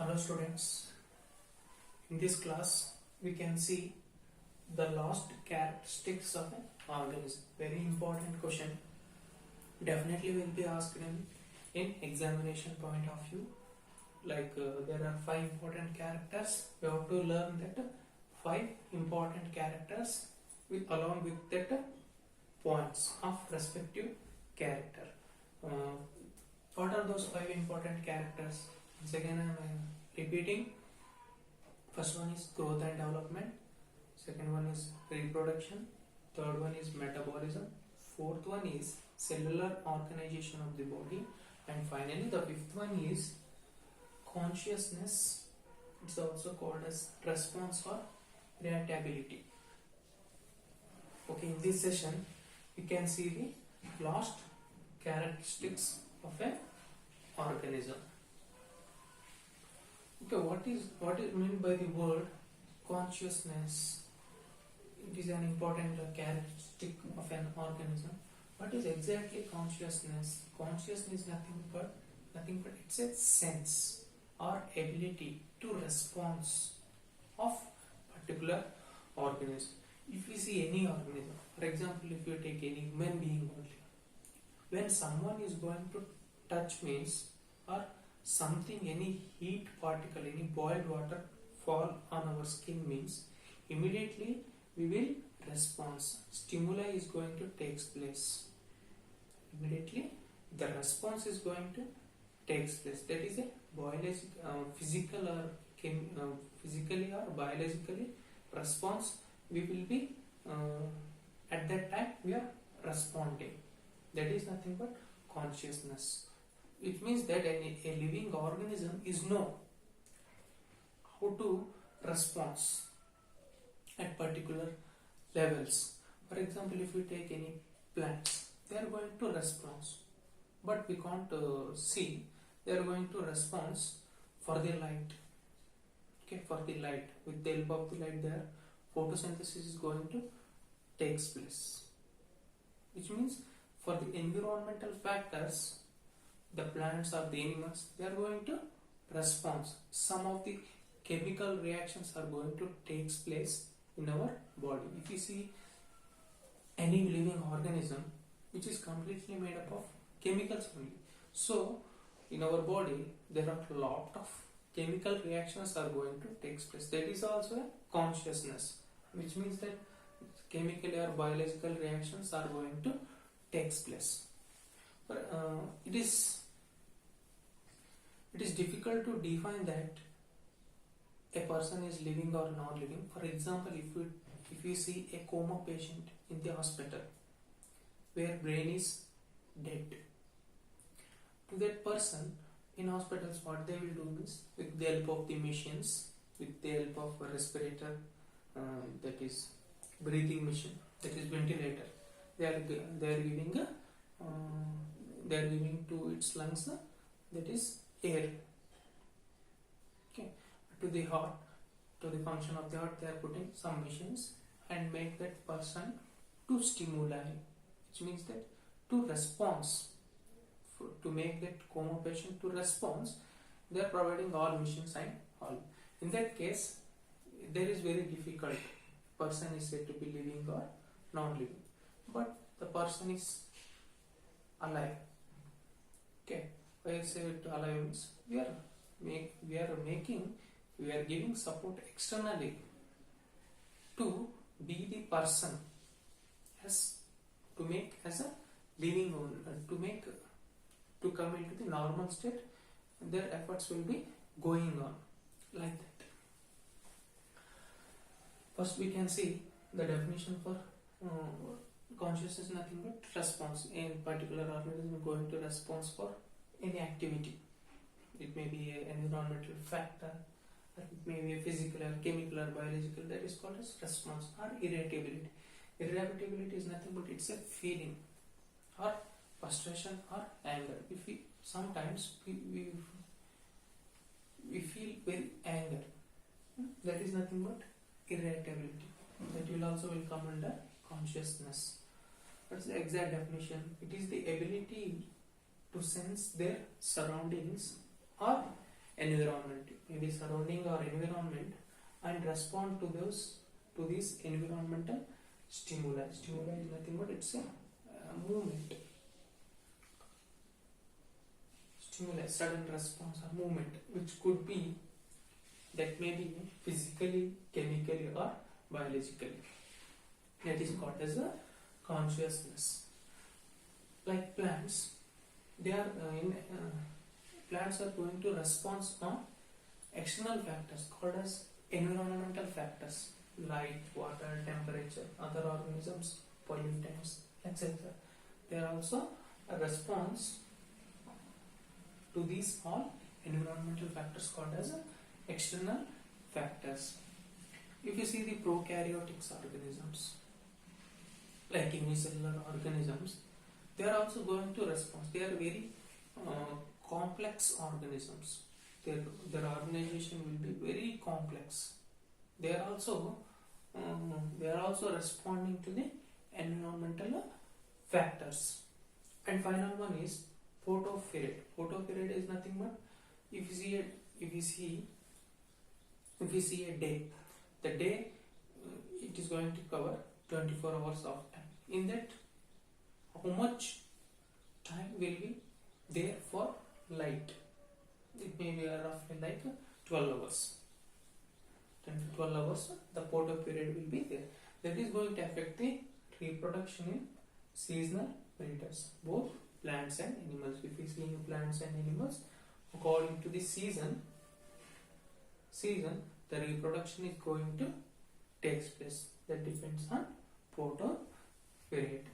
Hello students, in this class we can see the last characteristics of an organism. Very important question, definitely will be asked in examination point of view. There are 5 important characters. We have to learn that 5 important characters along with that points of respective character. What are those 5 important characters? Once again I am repeating. First one is growth and development, second one is reproduction, third one is metabolism, fourth one is cellular organization of the body, and finally the fifth one is consciousness. It's also called as response or irritability. Okay, in this session we can see the last characteristics of an organism. Okay, what is meant by the word consciousness? It is an important characteristic of an organism. What is exactly consciousness? Consciousness is nothing but it's a sense or ability to response of particular organism. If we see any organism, for example, if you take any human being only, when someone is going to touch means or something, any heat particle, any boiled water fall on our skin means immediately we will respond. Stimuli is going to take place. Immediately the response is going to take place. That is a physical or physically or biologically response. We will be at that time we are responding. That is nothing but consciousness. It means that a living organism is know how to respond at particular levels. For example, if we take any plants, they are going to respond, but we can't see. They are going to respond for the light. Okay, for the light. With the help of the light, their photosynthesis is going to take place. Which means for the environmental factors, the plants or the animals, they are going to respond. Some of the chemical reactions are going to take place in our body. If you see any living organism which is completely made up of chemicals only, so in our body there are a lot of chemical reactions are going to take place. That is also a consciousness, which means that chemical or biological reactions are going to take place. But it is difficult to define that a person is living or not living. For example, if you see a coma patient in the hospital where brain is dead, to that person in hospitals what they will do is, with the help of the machines, with the help of a respirator, that is breathing machine, that is ventilator, they are giving to its lungs that is air. Okay, to the heart, to the function of the heart, they are putting some machines and make that person to stimuli, which means that to response, to make that coma patient to response, they are providing all machines and all. In that case, there is very difficult. Person is said to be living or non living, but the person is alive. Okay, why I say it alive means we are giving support externally to be the person as to make as a living to come into the normal state. Their efforts will be going on like that. First we can see the definition for consciousness is nothing but response. In particular organism going to response for any activity. It may be an environmental factor, or it may be a physical or chemical or biological. That is called as response or irritability. Irritability is nothing but it's a feeling or frustration or anger. If we sometimes we feel very anger, that is nothing but irritability. That will also will come under consciousness. What's the exact definition? It is the ability to sense their surroundings or environment, maybe surrounding or environment, and respond to these environmental stimuli. Stimuli is nothing but it's a movement. Stimuli, sudden response or movement, which could be, that may be physically, chemically, or biologically. That is called as a consciousness. Like plants, they are plants are going to respond on external factors called as environmental factors, light, water, temperature, other organisms, pollutants, etc. They are also a response to these all environmental factors called as external factors. If you see the prokaryotic organisms, like unicellular organisms, they are also going to respond. They are very complex organisms. Their organization will be very complex. They are also responding to the environmental factors. And final one is photoperiod. Photoperiod is nothing but, if you see a day, the day it is going to cover 24 hours of time. In that, how much time will be there for light? It may be roughly like 12 hours. 10 to 12 hours the photoperiod will be there. That is going to affect the reproduction in seasonal predators, both plants and animals. If we see in plants and animals, according to the season, the reproduction is going to take place. That depends on photoperiod.